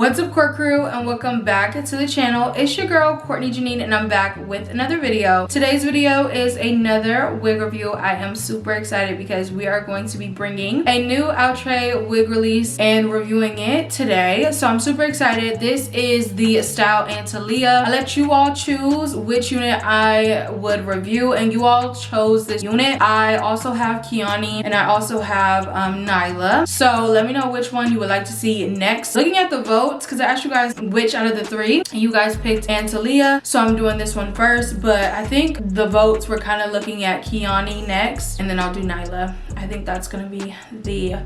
What's up, Court Crew, and welcome back to the channel. It's your girl Courtney Jinean, and I'm back with another video. Today's video is another wig review. I am super excited because we are going to be bringing a new Outre wig release and reviewing it today. So I'm super excited. This is the style Antalia. I let you all choose which unit I would review, and you all chose this unit. I also have Kiani and I also have Nyla. So let me know which one you would like to see next. Looking at the vote, because I asked you guys which out of the three, you guys picked Antalia, so I'm doing this one first, but I think the votes were kind of looking at Kiani next, and then I'll do Nyla. I think that's gonna be the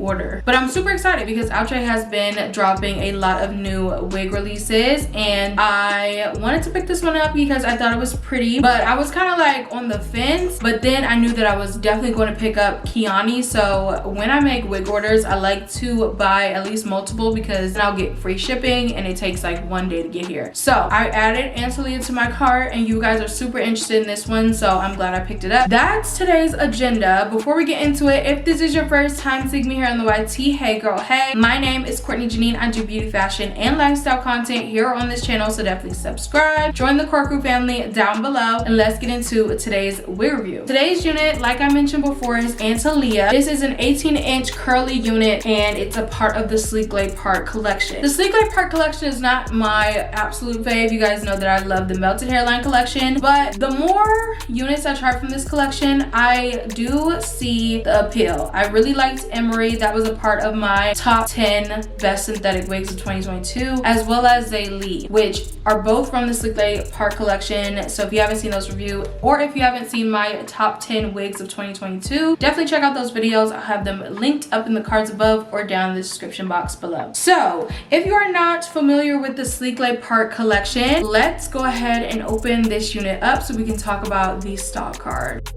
order. But I'm super excited because Outre has been dropping a lot of new wig releases, and I wanted to pick this one up because I thought it was pretty, but I was kind of like on the fence. But then I knew that I was definitely going to pick up Kiani, so when I make wig orders, I like to buy at least multiple because then I'll get free shipping, and it takes like 1 day to get here. So I added Antalia to my cart, and you guys are super interested in this one, so I'm glad I picked it up. That's today's agenda. Before we get into it, if this is your first time seeing me here on the YT, hey girl, hey. My name is Courtney Jinean. I do beauty, fashion, and lifestyle content here on this channel, so definitely subscribe. Join the Court Crew family down below, and let's get into today's wig review. Today's unit, like I mentioned before, is Antalia. This is an 18-inch curly unit, and it's a part of the SleeklayPart collection. The SleeklayPart collection is not my absolute fave. You guys know that I love the melted hairline collection, but the more units I try from this collection, I do see the appeal. I really liked Emery. That was a part of my top 10 best synthetic wigs of 2022, as well as Lee, which are both from the SleeklayPart collection. So if you haven't seen those reviews, or if you haven't seen my top 10 wigs of 2022, definitely check out those videos. I'll have them linked up in the cards above or down in the description box below. So if you are not familiar with the SleeklayPart collection, let's go ahead and open this unit up so we can talk about the stock card.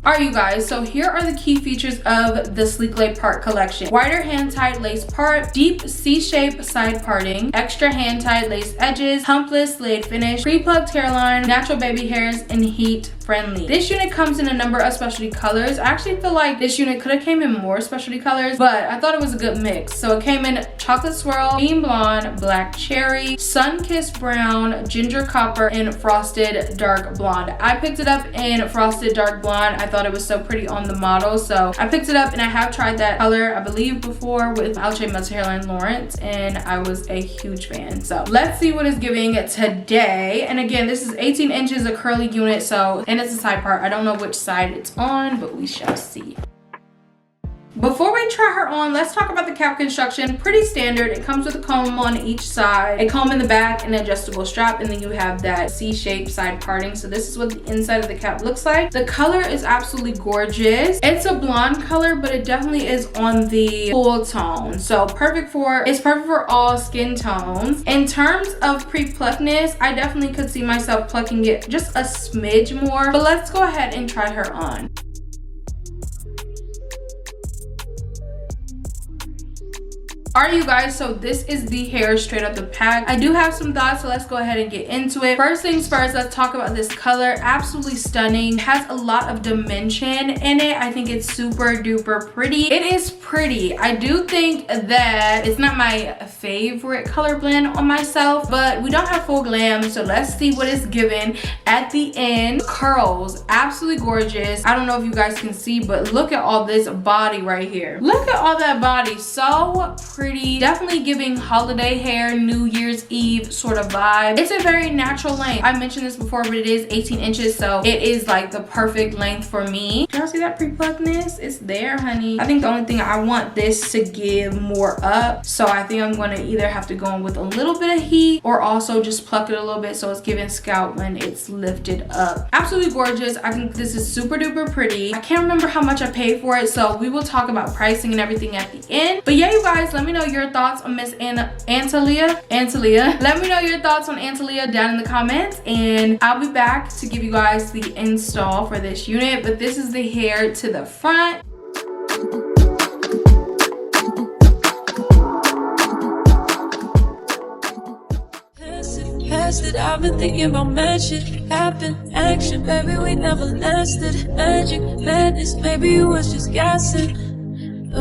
Alright, you guys, so here are the key features of the SleeklayPart collection. Wider hand-tied lace part, deep C-shape side parting, extra hand-tied lace edges, hump-less laid finish, pre-plucked hairline, natural baby hairs, and heat friendly. This unit comes in a number of specialty colors. I actually feel like this unit could have came in more specialty colors, but I thought it was a good mix. So it came in chocolate swirl, bean blonde, black cherry, sun-kissed brown, ginger copper, and frosted dark blonde. I picked it up in frosted dark blonde. I thought it was so pretty on the model, so I picked it up, and I have tried that color, I believe, before with Outre Melted Hairline Lawrence, and I was a huge fan. So let's see what it's giving today. And again, this is 18 inches, a curly unit, so, and it's a side part. I don't know which side it's on, but we shall see. Before we try her on, let's talk about the cap construction. Pretty standard. It comes with a comb on each side, a comb in the back, an adjustable strap, and then you have that C-shaped side parting. So this is what the inside of the cap looks like. The color is absolutely gorgeous. It's a blonde color, but it definitely is on the full tone. So it's perfect for all skin tones. In terms of pre-pluckness, I definitely could see myself plucking it just a smidge more, but let's go ahead and try her on. Alright, you guys, so this is the hair straight up the pack. I do have some thoughts, so let's go ahead and get into it. First things first, let's talk about this color. Absolutely stunning. It has a lot of dimension in it. I think it's super duper pretty. It is pretty. I do think that it's not my favorite color blend on myself, but we don't have full glam, so let's see what it's given at the end. Curls, absolutely gorgeous. I don't know if you guys can see, but look at all this body right here. Look at all that body. So pretty. Definitely giving holiday hair, New Year's Eve sort of vibe. It's a very natural length. I mentioned this before, but it is 18 inches, so it is like the perfect length for me. Y'all see that pre-pluckness? It's there, honey. I think the only thing I want this to give more up, so I think I'm going to either have to go in with a little bit of heat or also just pluck it a little bit so it's giving scalp when it's lifted up. Absolutely gorgeous. I think this is super duper pretty. I can't remember how much I paid for it, so we will talk about pricing and everything at the end. But yeah, you guys, let me know your thoughts on Miss Antalia. Let me know your thoughts on Antalia down in the comments, and I'll be back to give you guys the install for this unit. But this is the hair to the front. I've been thinking about magic, happen, action, baby, we never lasted. Magic, madness, maybe you was just gassing.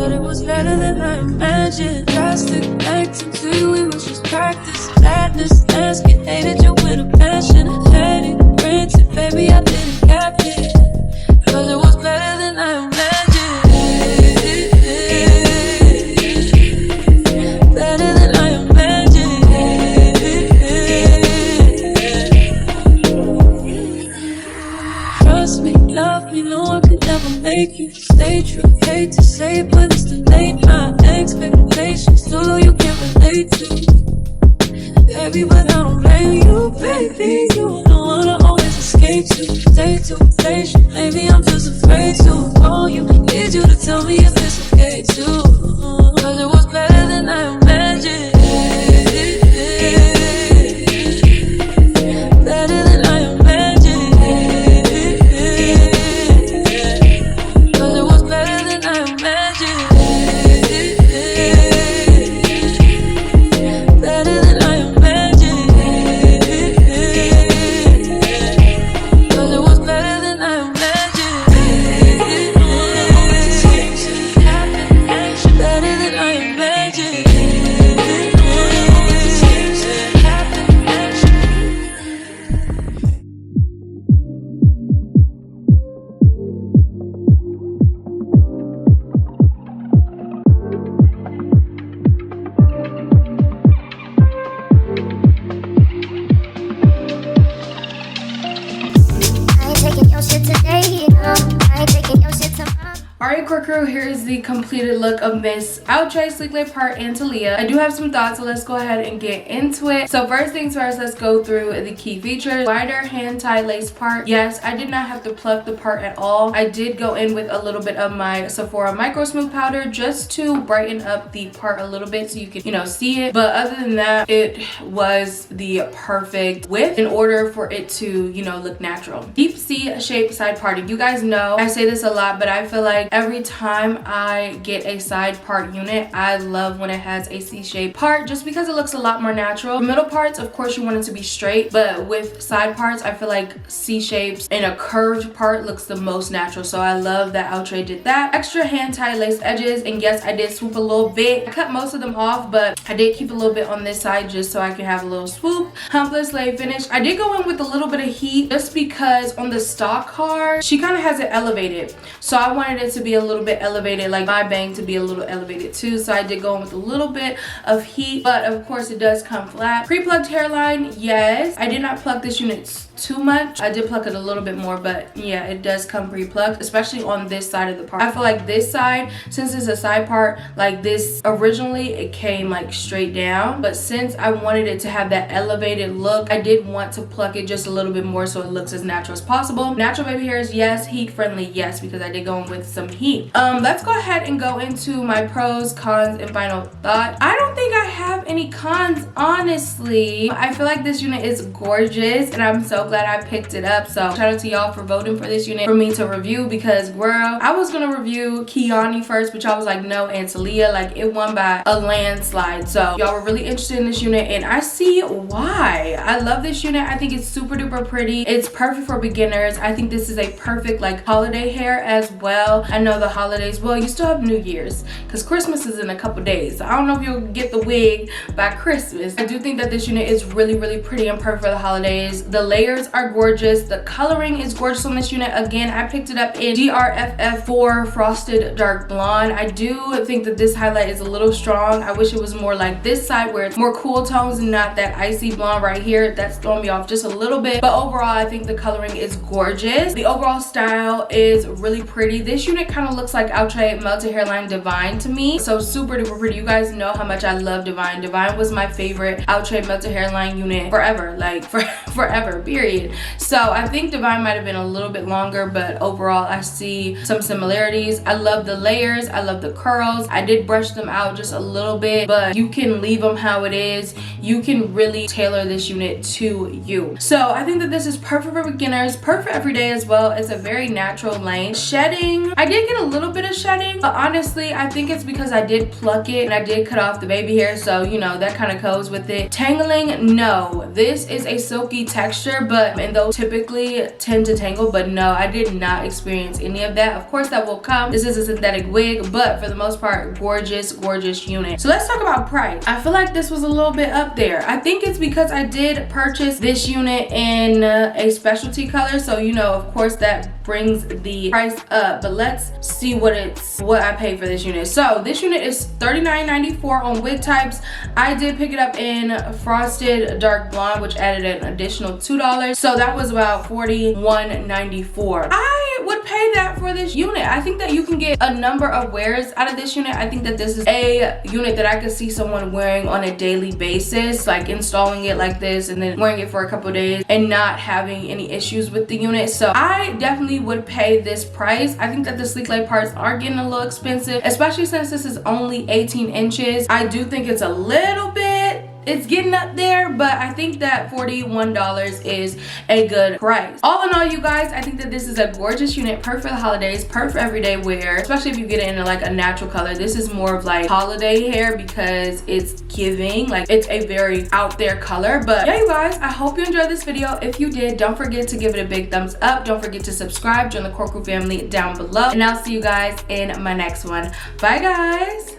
but it was better than I imagined. Drastic acting to you, it was just practice. Sadness, asking, hated you with a passion. Had it, granted, baby, I didn't cap it, cause it was better than I imagined. Better than I imagined. Trust me, love me, no one could ever make you stay true. Hate to say it, but it's too late. My expectations, too, you can relate to. Baby, but I don't blame you, baby. You don't wanna always escape to. Stay too patient, maybe I'm just afraid to call you. Need you to tell me if it's okay too. Cause it was better than I imagined. Better than I imagined. Cause it was better than I imagined. Better than I imagined. Cause it was better than I imagined. Better than I imagined. I ain't taking your shit today, no. I ain't taking your shit tomorrow. Alright, core crew, here is the completed look of Miss Outre, Sleeklay and Antalia. I do have some thoughts, so let's go ahead and get into it. So first things first, let's go through the key features. Wider hand-tied lace part. Yes, I did not have to pluck the part at all. I did go in with a little bit of my Sephora Micro Smooth powder just to brighten up the part a little bit so you can, see it. But other than that, it was the perfect width in order for it to, look natural. Deep C shape side parting. You guys know I say this a lot, but I feel like every time I get a side part unit, I love when it has a C-shaped part just because it looks a lot more natural. Middle parts, of course, you want it to be straight, but with side parts, I feel like C-shapes and a curved part looks the most natural. So I love that Outre did that. Extra hand-tied lace edges, and yes, I did swoop a little bit. I cut most of them off, but I did keep a little bit on this side just so I could have a little swoop. Hump-less lay finish. I did go in with a little bit of heat just because on the stock card, she kind of has it elevated. So I wanted it to be a little bit elevated, like my bang to be a little elevated too. So I did go in with a little bit of heat, but of course it does come flat. Pre-plucked hairline, yes. I did not pluck this unit too much. I did pluck it a little bit more, but yeah, it does come pre-plucked, especially on this side of the part. I feel like this side, since it's a side part, like this, originally it came like straight down, but since I wanted it to have that elevated look, I did want to pluck it just a little bit more so it looks as natural as possible. Natural baby hairs, yes. Heat friendly, yes, because I did go in with some heat. Let's go ahead and go into my pros, cons, and final thought. I don't think I have any cons, honestly. I feel like this unit is gorgeous and I'm so glad I picked it up. So shout out to y'all for voting for this unit for me to review, because girl, I was gonna review Kiani first, but y'all was like no, Antalia. Like it won by a landslide. So y'all were really interested in this unit and I see why. I love this unit. I think it's super duper pretty. It's perfect for beginners. I think this is a perfect like holiday hair as well. I know the holidays, well, you still have New Year's because Christmas is in a couple days. So I don't know if you'll get the wig by Christmas. I do think that this unit is really, really pretty and perfect for the holidays. The layers are gorgeous. The coloring is gorgeous on this unit. Again, I picked it up in GRFF4 Frosted Dark Blonde. I do think that this highlight is a little strong. I wish it was more like this side where it's more cool tones and not that icy blonde right here. That's throwing me off just a little bit. But overall, I think the coloring is gorgeous. The overall style is really pretty. This unit kind of looks like Outre Melted Hairline Divine to me. So super duper pretty. You guys know how much I love Divine. Divine was my favorite Outre Melted Hairline unit forever. Like forever, period. So I think Divine might have been a little bit longer, but overall I see some similarities. I love the layers. I love the curls. I did brush them out just a little bit, but you can leave them how it is. You can really tailor this unit to you. So I think that this is perfect for beginners, perfect for every day as well. It's a very natural length. Shedding, I did get a little bit of shedding, but honestly I think it's because I did pluck it and I did cut off the baby hair, so know, that kind of goes with it. Tangling, no. This is a silky texture, and those typically tend to tangle, but no, I did not experience any of that. Of course that will come. This is a synthetic wig, but for the most part, gorgeous unit. So let's talk about price. I feel like this was a little bit up there. I think it's because I did purchase this unit in a specialty color, so you know, of course that brings the price up. But let's see what I paid for this unit. So this unit is $39.94 on wig types. I did pick it up in frosted dark blonde, which added an additional $2, so that was about $41.94. I would pay that for this unit. I think that you can get a number of wears out of this unit. I think that this is a unit that I could see someone wearing on a daily basis, like installing it like this and then wearing it for a couple of days and not having any issues with the unit. So I definitely would pay this price. I think that the Sleeklay parts are getting a little expensive, especially since this is only 18 inches. I do think it's a little bit, it's getting up there, but I think that $41 is a good price. All in all, you guys, I think that this is a gorgeous unit, perfect for the holidays, perfect for everyday wear, especially if you get it in like a natural color. This is more of like holiday hair because it's giving, like it's a very out there color. But yeah, you guys, I hope you enjoyed this video. If you did, don't forget to give it a big thumbs up. Don't forget to subscribe, join the Core Crew family down below, and I'll see you guys in my next one. Bye, guys.